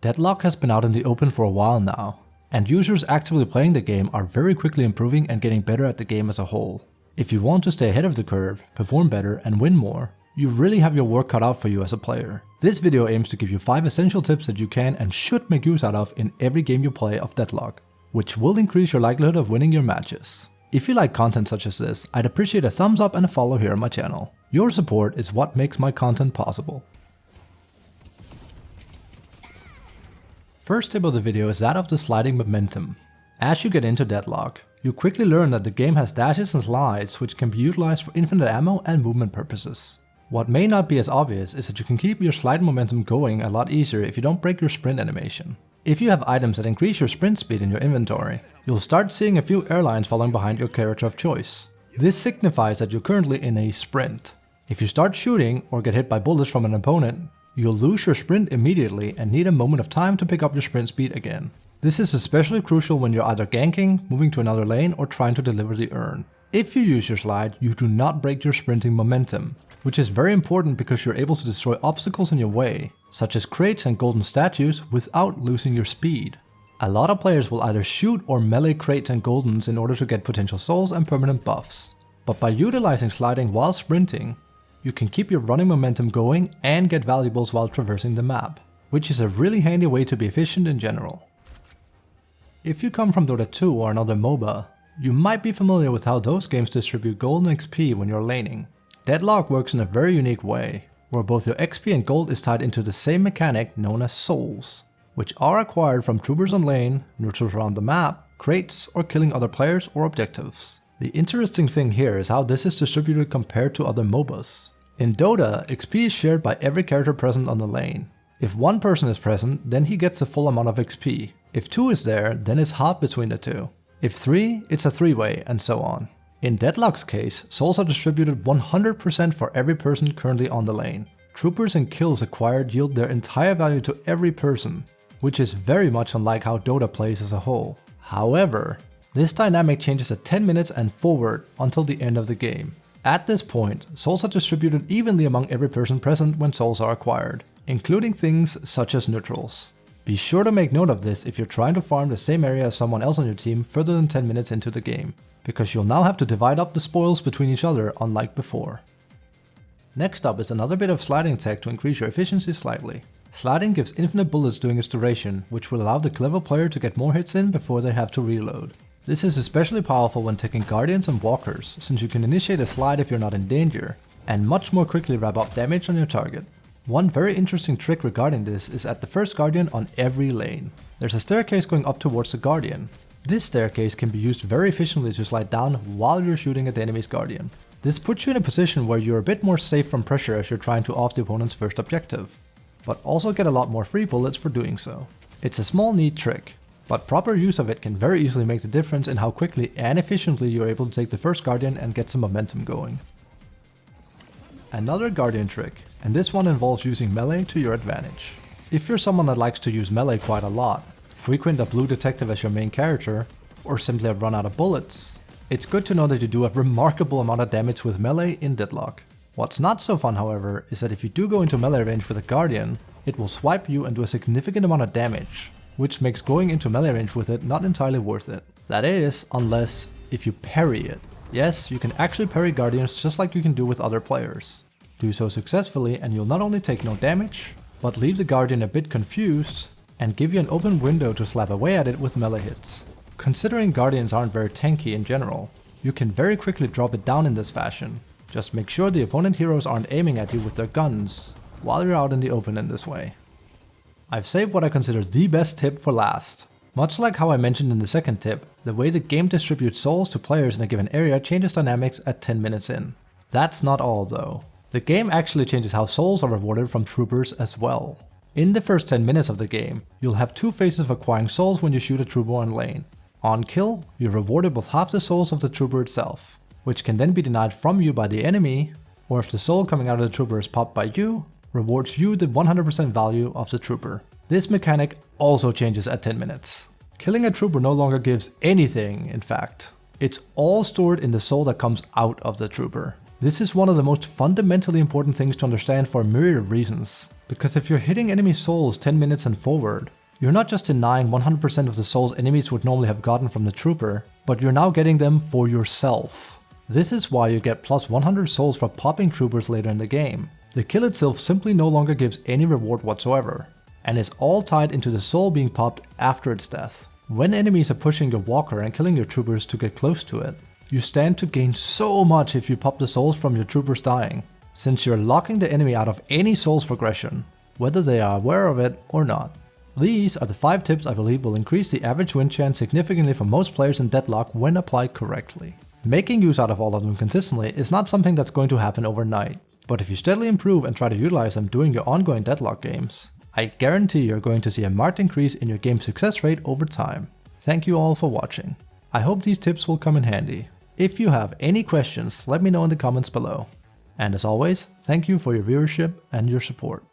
Deadlock has been out in the open for a while now, and users actively playing the game are very quickly improving and getting better at the game as a whole. If you want to stay ahead of the curve, perform better, and win more, you really have your work cut out for you as a player. This video aims to give you 5 essential tips that you can and should make use out of in every game you play of Deadlock, which will increase your likelihood of winning your matches. If you like content such as this, I'd appreciate a thumbs up and a follow here on my channel. Your support is what makes my content possible. First tip of the video is that of the sliding momentum. As you get into Deadlock, you quickly learn that the game has dashes and slides which can be utilized for infinite ammo and movement purposes. What may not be as obvious is that you can keep your slide momentum going a lot easier if you don't break your sprint animation. If you have items that increase your sprint speed in your inventory, you'll start seeing a few airlines falling behind your character of choice. This signifies that you're currently in a sprint. If you start shooting or get hit by bullets from an opponent, you'll lose your sprint immediately and need a moment of time to pick up your sprint speed again. This is especially crucial when you're either ganking, moving to another lane, or trying to deliver the urn. If you use your slide, you do not break your sprinting momentum, which is very important because you're able to destroy obstacles in your way, such as crates and golden statues, without losing your speed. A lot of players will either shoot or melee crates and goldens in order to get potential souls and permanent buffs. But by utilizing sliding while sprinting, you can keep your running momentum going and get valuables while traversing the map, which is a really handy way to be efficient in general. If you come from Dota 2 or another MobA, you might be familiar with how those games distribute gold and XP when you're laning. Deadlock works in a very unique way, where both your XP and gold is tied into the same mechanic known as souls, which are acquired from troopers on lane, neutrals around the map, crates, or killing other players or objectives. The interesting thing here is how this is distributed compared to other MOBAs. In Dota, XP is shared by every character present on the lane. If one person is present, then he gets the full amount of XP. If 2 is there, then it's half between the 2. If 3, it's a 3-way, and so on. In Deadlock's case, souls are distributed 100% for every person currently on the lane. Troopers and kills acquired yield their entire value to every person, which is very much unlike how Dota plays as a whole. However, this dynamic changes at 10 minutes and forward until the end of the game. At this point, souls are distributed evenly among every person present when souls are acquired, including things such as neutrals. Be sure to make note of this if you're trying to farm the same area as someone else on your team further than 10 minutes into the game, because you'll now have to divide up the spoils between each other unlike before. Next up is another bit of sliding tech to increase your efficiency slightly. Sliding gives infinite bullets during its duration, which will allow the clever player to get more hits in before they have to reload. This is especially powerful when taking guardians and walkers, since you can initiate a slide if you're not in danger, and much more quickly wrap up damage on your target. One very interesting trick regarding this is at the first guardian on every lane. There's a staircase going up towards the guardian. This staircase can be used very efficiently to slide down while you're shooting at the enemy's guardian. This puts you in a position where you're a bit more safe from pressure as you're trying to off the opponent's first objective, but also get a lot more free bullets for doing so. It's a small neat trick, but proper use of it can very easily make the difference in how quickly and efficiently you're able to take the first guardian and get some momentum going. Another guardian trick, and this one involves using melee to your advantage. If you're someone that likes to use melee quite a lot, frequent a blue detective as your main character, or simply have run out of bullets, it's good to know that you do a remarkable amount of damage with melee in Deadlock. What's not so fun, however, is that if you do go into melee range with a guardian, it will swipe you and do a significant amount of damage, which makes going into melee range with it not entirely worth it. That is, unless if you parry it. Yes, you can actually parry guardians just like you can do with other players. Do so successfully and you'll not only take no damage, but leave the guardian a bit confused and give you an open window to slap away at it with melee hits. Considering guardians aren't very tanky in general, you can very quickly drop it down in this fashion. Just make sure the opponent heroes aren't aiming at you with their guns while you're out in the open in this way. I've saved what I consider the best tip for last. Much like how I mentioned in the second tip, the way the game distributes souls to players in a given area changes dynamics at 10 minutes in. That's not all though. The game actually changes how souls are rewarded from troopers as well. In the first 10 minutes of the game, you'll have 2 phases of acquiring souls when you shoot a trooper on lane. On kill, you're rewarded with half the souls of the trooper itself, which can then be denied from you by the enemy, or if the soul coming out of the trooper is popped by you, rewards you the 100% value of the trooper. This mechanic also changes at 10 minutes. Killing a trooper no longer gives anything, in fact. It's all stored in the soul that comes out of the trooper. This is one of the most fundamentally important things to understand for a myriad of reasons, Because if you're hitting enemy souls 10 minutes and forward, you're not just denying 100% of the souls enemies would normally have gotten from the trooper, but you're now getting them for yourself. This is why you get plus 100 souls for popping troopers later in the game. The kill itself simply no longer gives any reward whatsoever, and is all tied into the soul being popped after its death. When enemies are pushing your walker and killing your troopers to get close to it, you stand to gain so much if you pop the souls from your troopers dying, since you're locking the enemy out of any souls progression, whether they are aware of it or not. These are the 5 tips I believe will increase the average win chance significantly for most players in Deadlock when applied correctly. Making use out of all of them consistently is not something that's going to happen overnight, but if you steadily improve and try to utilize them during your ongoing Deadlock games, I guarantee you're going to see a marked increase in your game success rate over time. Thank you all for watching. I hope these tips will come in handy. If you have any questions, let me know in the comments below. And as always, thank you for your viewership and your support.